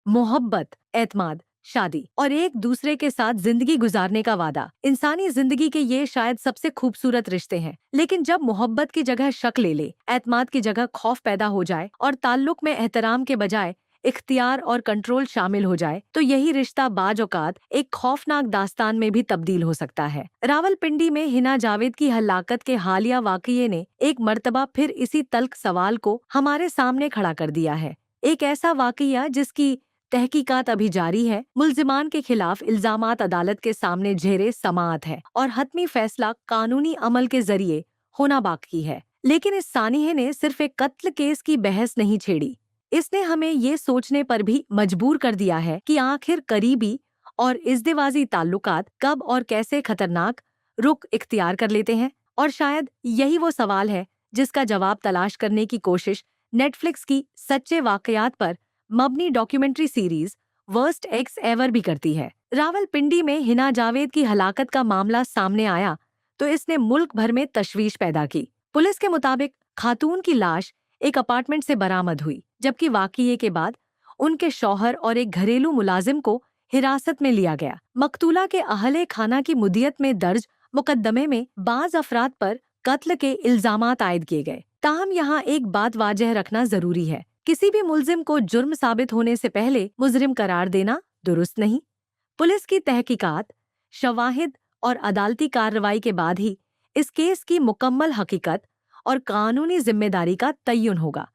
मोहब्बत, एतमाद, शादी और एक दूसरे के साथ जिंदगी गुजारने का वादा। इंसानी जिंदगी के ये शायद सबसे खूबसूरत रिश्ते हैं। लेकिन जब मोहब्बत की जगह शक ले ले, एतमाद की जगह खौफ पैदा हो जाए और ताल्लुक में एहतराम के बजाय इख्तियार और कंट्रोल शामिल हो जाए, तो यही रिश्ता बाज औकात एक खौफनाक दास्तान में भी तब्दील हो सकता है। रावलपिंडी में हिना जावेद की हलाकत के हालिया वाक़ये ने एक मर्तबा फिर इसी तल्ख सवाल को हमारे सामने खड़ा कर दिया है। एक ऐसा वाक़या जिसकी तहकीकात अभी जारी है, मुल्जिमान के खिलाफ इल्जामात अदालत के सामने जेरे समाअत है और हतमी फैसला कानूनी अमल के जरिए होना बाकी है। लेकिन इस सानिहे ने सिर्फ एक कत्ल केस की बहस नहीं छेड़ी, इसने हमें ये सोचने पर भी मजबूर कर दिया है कि आखिर करीबी और इज़्दिवाजी ताल्लुकात कब और कैसे खतरनाक रुख इख्तियार कर लेते हैं। और शायद यही वो सवाल है जिसका जवाब तलाश करने की कोशिश नेटफ्लिक्स की सच्चे वाकयात पर मबनी documentary series worst ex ever भी करती है। रावलपिंडी में हिना जावेद की हलाकत का मामला सामने आया तो इसने मुल्क भर में तशवीश पैदा की। पुलिस के मुताबिक खातून की लाश एक अपार्टमेंट से बरामद हुई, जबकि वाक़ये के बाद उनके शौहर और एक घरेलू मुलाजिम को हिरासत में लिया गया। मकतूला के अहले खाना की मुद्दियत में दर्ज मुकदमे में बाज अफराद पर कत्ल के इल्जामात आयद किए गए। ताहम यहाँ एक बात वाजह रखना जरूरी है, किसी भी मुल्जिम को जुर्म साबित होने से पहले मुजरिम करार देना दुरुस्त नहीं। पुलिस की तहकीकात, शवाहिद और अदालती कार्रवाई के बाद ही इस केस की मुकम्मल हकीकत और कानूनी जिम्मेदारी का तय्युन होगा।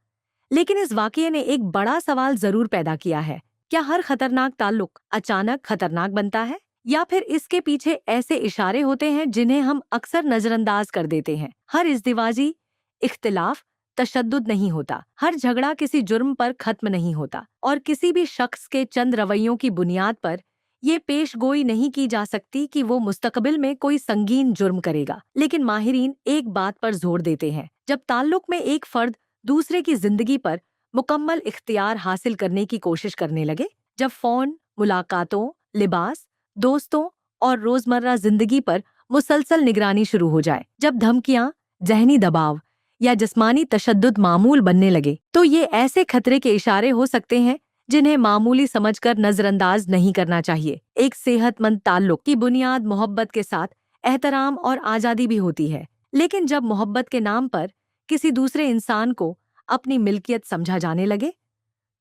लेकिन इस वाक़ये ने एक बड़ा सवाल जरूर पैदा किया है, क्या हर खतरनाक ताल्लुक अचानक खतरनाक बनता है, या फिर इसके पीछे ऐसे इशारे होते हैं जिन्हें हम अक्सर नजरअंदाज कर देते हैं। हर इज़्दिवाजी इख्तिलाफ तशद्दुद नहीं होता, हर झगड़ा किसी जुर्म पर खत्म नहीं होता, और किसी भी शख्स के चंद रवैयों की बुनियाद पर ये पेशगोई नहीं की जा सकती कि वो मुस्तकबिल में कोई संगीन जुर्म करेगा। लेकिन माहिरीन एक बात पर जोर देते हैं, जब ताल्लुक में एक फर्द दूसरे की जिंदगी पर मुकम्मल इख्तियार हासिल करने की कोशिश करने लगे, जब फ़ोन, मुलाकातों, लिबास, दोस्तों और रोजमर्रा जिंदगी पर मुसलसल निगरानी शुरू हो जाए, जब धमकियां, जहनी दबाव या जिस्मानी तशद्दुद मामूल बनने लगे, तो ये ऐसे खतरे के इशारे हो सकते हैं जिन्हें मामूली समझकर नजरअंदाज नहीं करना चाहिए। एक सेहतमंद ताल्लुक की बुनियाद मोहब्बत के साथ एहतराम और आज़ादी भी होती है, लेकिन जब मोहब्बत के नाम पर किसी दूसरे इंसान को अपनी मिल्कियत समझा जाने लगे,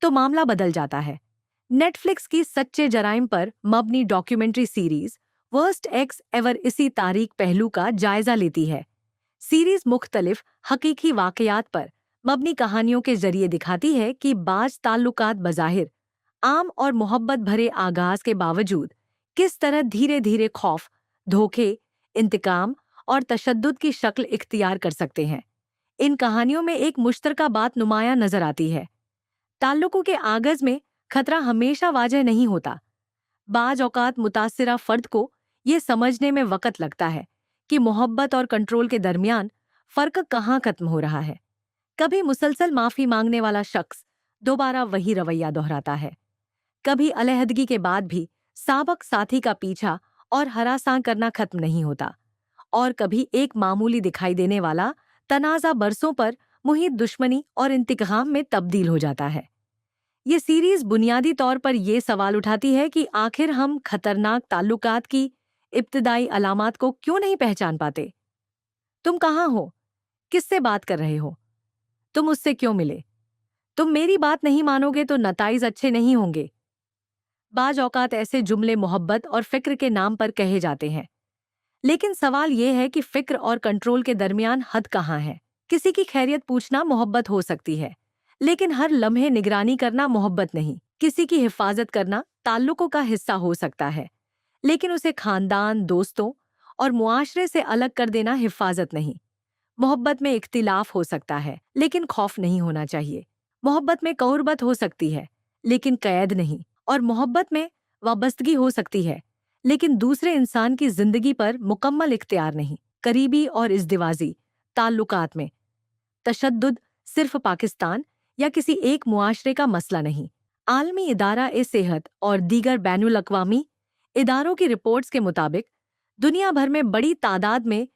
तो मामला बदल जाता है। नेटफ्लिक्स की सच्चे जराइम पर मबनी documentary series worst ex ever इसी तारीख पहलू का जायजा लेती है। सीरीज मुख्तलिफ हकीकी वाकयात पर मबनी कहानियों के जरिए दिखाती है कि बाज ताल्लुकात बज़ाहिर आम और मोहब्बत भरे आगाज के बावजूद किस तरह धीरे धीरे खौफ, धोखे, इंतकाम और तशद्दुद की शक्ल इख्तियार कर सकते हैं। इन कहानियों में एक मुश्तरका बात नुमाया नजर आती है, ताल्लुकों के आगज में खतरा हमेशा वाजह नहीं होता। बाज औकात मुतासिरा फर्द को ये समझने में वक़्त लगता है कि मोहब्बत और कंट्रोल के दरमियान फ़र्क कहाँ खत्म हो रहा है। कभी मुसलसल माफ़ी मांगने वाला शख्स दोबारा वही रवैया दोहराता है, कभी अलहदगी के बाद भी साबक साथी का पीछा और हरासां करना खत्म नहीं होता, और कभी एक मामूली दिखाई देने वाला तनाज़ा बरसों पर मुहित दुश्मनी और इंतकाम में तब्दील हो जाता है। ये सीरीज बुनियादी तौर पर ये सवाल उठाती है कि आखिर हम खतरनाक ताल्लुकात की इब्तिदाई अलामात को क्यों नहीं पहचान पाते। तुम कहाँ हो? किससे बात कर रहे हो? तुम उससे क्यों मिले? तुम मेरी बात नहीं मानोगे तो नताइज अच्छे नहीं होंगे। बाज औकात ऐसे जुमले मोहब्बत और फिक्र के नाम पर कहे जाते हैं, लेकिन सवाल ये है कि फिक्र और कंट्रोल के दरमियान हद कहाँ है। किसी की खैरियत पूछना मोहब्बत हो सकती है, लेकिन हर लम्हे निगरानी करना मोहब्बत नहीं। किसी की हिफाजत करना ताल्लुकों का हिस्सा हो सकता है, लेकिन उसे खानदान, दोस्तों और मुआशरे से अलग कर देना हिफाजत नहीं। मोहब्बत में इख्तिलाफ हो सकता है, लेकिन खौफ नहीं होना चाहिए। मोहब्बत में क़ुर्बत हो सकती है, लेकिन कैद नहीं। और मोहब्बत में वाबस्तगी हो सकती है, लेकिन दूसरे इंसान की जिंदगी पर मुकम्मल इख्तियार नहीं। करीबी और इज़्दिवाजी ताल्लुकात में तशद्दुद सिर्फ पाकिस्तान या किसी एक मुआशरे का मसला नहीं। आलमी इदारा-ए-सेहत और दीगर बैनुल अक़वामी इदारों की रिपोर्ट्स के मुताबिक दुनिया भर में बड़ी तादाद में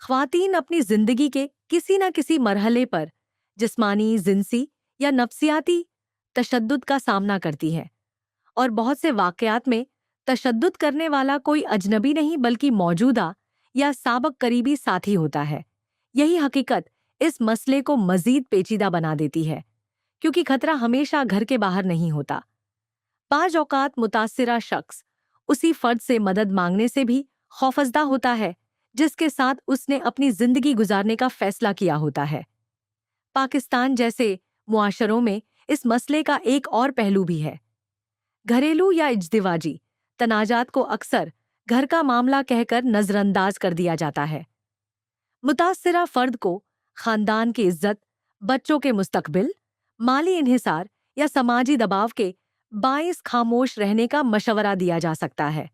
ख़वातीन अपनी जिंदगी के किसी न किसी मरहले पर जिस्मानी, जिनसी या नफ्सियाती तशद्दुद का सामना करती हैं। और बहुत से वाकयात में तशद्दुद करने वाला कोई अजनबी नहीं बल्कि मौजूदा या साबक करीबी साथी होता है। यही हकीकत इस मसले को मजीद पेचीदा बना देती है, क्योंकि खतरा हमेशा घर के बाहर नहीं होता। बाज़ औक़ात मुतासिरा शख्स उसी फर्द से मदद मांगने से भी खौफजदा होता है जिसके साथ उसने अपनी जिंदगी गुजारने का फैसला किया होता है। पाकिस्तान जैसे मुआशरों में इस मसले का एक और पहलू भी है। घरेलू या इज्तिवाजी तनाजात को अक्सर घर का मामला कहकर नजरअंदाज कर दिया जाता है। मुतासिरा फर्द को खानदान की इज्जत, बच्चों के मुस्तकबिल, माली इन्हिसार या समाजी दबाव के बाइस खामोश रहने का मशवरा दिया जा सकता है।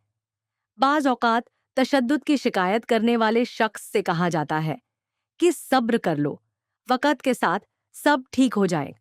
बाज़ औक़ात तशद्दुद की शिकायत करने वाले शख्स से कहा जाता है कि सब्र कर लो, वक़्त के साथ सब ठीक हो जाए।